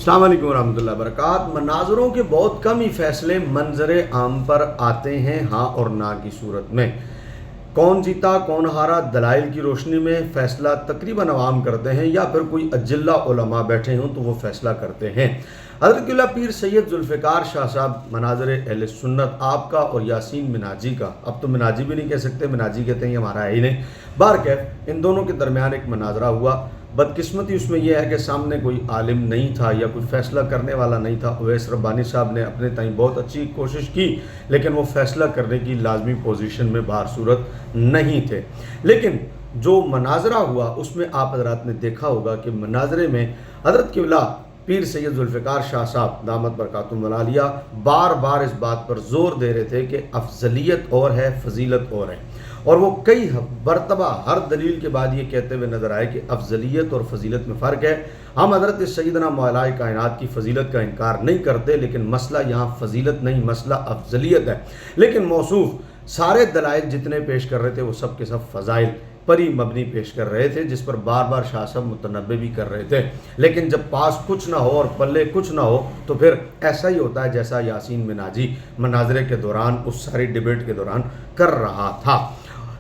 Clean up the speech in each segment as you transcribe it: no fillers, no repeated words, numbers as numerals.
अस्सलाम वालेकुम रहमतुल्लाहि व बरकातहू। मनाज़रों के बहुत कम ही फैसले मंजर आम पर आते हैं हाँ और ना की सूरत में। कौन जीता कौन हारा दलाइल की रोशनी में फ़ैसला तकरीबन अवाम करते हैं या फिर कोई अजिल्ला उलमा बैठे हों तो वो फ़ैसला करते हैं। हज़रत क़िबला पीर सैयद ज़ुल्फ़िकार शाह साहब मनाज़िर अहले सुन्नत आपका और यासीन मिनाजी का, अब तो मिनाजी भी नहीं कह सकते, मिनाजी कहते हैं हमारा है ही नहीं, बारकैफ इन दोनों के दरमियान एक मनाजरा हुआ। बदकिस्मती उसमें यह है कि सामने कोई आलिम नहीं था या कोई फ़ैसला करने वाला नहीं था। उवैस रब्बानी साहब ने अपने ताईं बहुत अच्छी कोशिश की लेकिन वो फ़ैसला करने की लाजमी पोजीशन में बाहर सूरत नहीं थे। लेकिन जो मनाजरा हुआ उसमें आप हज़रात ने देखा होगा कि मनाजरे में हज़रत क़िबला पीर सैयद ज़ुल्फ़िकार शाह साहब दामत बरकातुहुम व आलिया बार बार इस बात पर ज़ोर दे रहे थे कि अफजलियत और है, फजीलत और है। और वो कई मरतबा हर दलील के बाद ये कहते हुए नज़र आए कि अफजलियत और फजीलत में फ़र्क है। हम हज़रत सैयदना मौलाए कायनात की फजीलत का इनकार नहीं करते, लेकिन मसला यहाँ फजीलत नहीं, मसला अफजलियत है। लेकिन मौसूफ सारे दलाइल जितने पेश कर रहे थे वो सब के सब फ़ज़ाइल पर ही मबनी पेश कर रहे थे, जिस पर बार बार शाह साहब मुतनब्बे भी कर रहे थे। लेकिन जब पास कुछ ना हो और पल्ले कुछ ना हो तो फिर ऐसा ही होता है जैसा यासीन मिनाजी मनाजरे के दौरान उस सारी डिबेट के दौरान कर रहा था।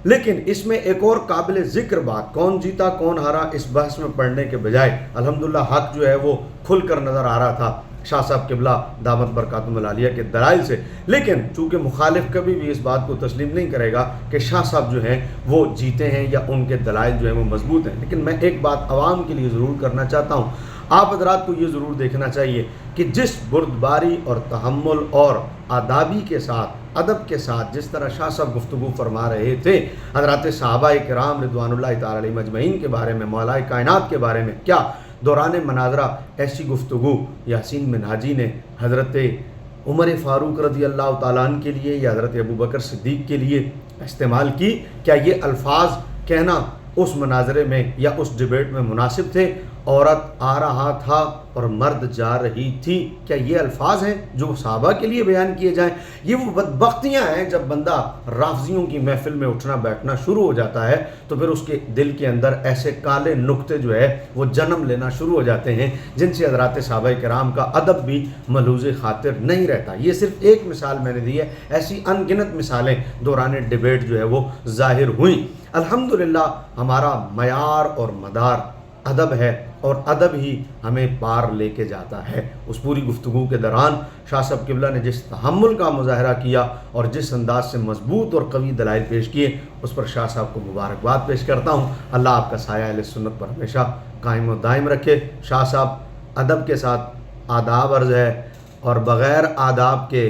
लेकिन इसमें एक और काबिल ज़िक्र बात, कौन जीता कौन हारा इस बहस में पढ़ने के बजाय अल्हम्दुलिल्लाह हक़ जो है वो खुल कर नज़र आ रहा था शाह साहब क़िबला दामत बरकातुहुम व आलिया के दलाइल से। लेकिन चूँकि मुखालिफ कभी भी इस बात को तस्लीम नहीं करेगा कि शाह साहब जो हैं वो जीते हैं या उनके दलाइल जो हैं वो मजबूत हैं। लेकिन मैं एक बात आवाम के लिए ज़रूर करना चाहता हूँ, आप हज़रात को ये ज़रूर देखना चाहिए कि जिस बुर्दबारी और तहम्मुल और आदाबी के साथ, अदब के साथ जिस तरह शाह साहब गुफ्तगू फरमा रहे थे हज़रात सहाबाए किराम रिदवानुल्लाहि ताला अलैहिम अजमईन के बारे में, मौलाए कायनात के बारे में, क्या दौरान मनाजरा ऐसी गुफ्तगू यासीन मिनाजी ने हज़रत उमर फ़ारूक रज़ी अल्लाह ताला अन्हु के लिए या हज़रत अबू बकर सिद्दीक़ के लिए इस्तेमाल की? क्या ये अल्फाज कहना उस मनाजरे में या उस डिबेट में मुनासिब थे? औरत आ रहा था और मर्द जा रही थी, क्या ये अल्फाज हैं जो सहाबा के लिए बयान किए जाएं? ये वो बदबख्तियाँ हैं जब बंदा राफ़ज़ियों की महफ़िल में उठना बैठना शुरू हो जाता है तो फिर उसके दिल के अंदर ऐसे काले नुक्ते जो है वो जन्म लेना शुरू हो जाते हैं जिनसे हज़रात सहाबाए किराम का अदब भी मलूज़ खातिर नहीं रहता। ये सिर्फ एक मिसाल मैंने दी है, ऐसी अनगिनत मिसालें दौरान डिबेट जो है वो ज़ाहिर हुई। अल्हम्दुलिल्लाह हमारा मयार और मदार अदब है और अदब ही हमें पार लेके जाता है। उस पूरी गुफ्तगू के दौरान शाह साहब क़िबला ने जिस तहम्मुल का मुज़ाहरा किया और जिस अंदाज से मजबूत और कवी दलाइल पेश किए उस पर शाह साहब को मुबारकबाद पेश करता हूँ। अल्लाह आपका साया अहले सुन्नत पर हमेशा कायम व दायम रखे। शाह साहब अदब के साथ आदाब अर्ज़ है और बग़ैर आदाब के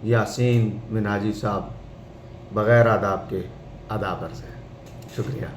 यासीन मिनाजी साहब बग़ैर आदाब के आदाब अर्ज़ है। शुक्रिया।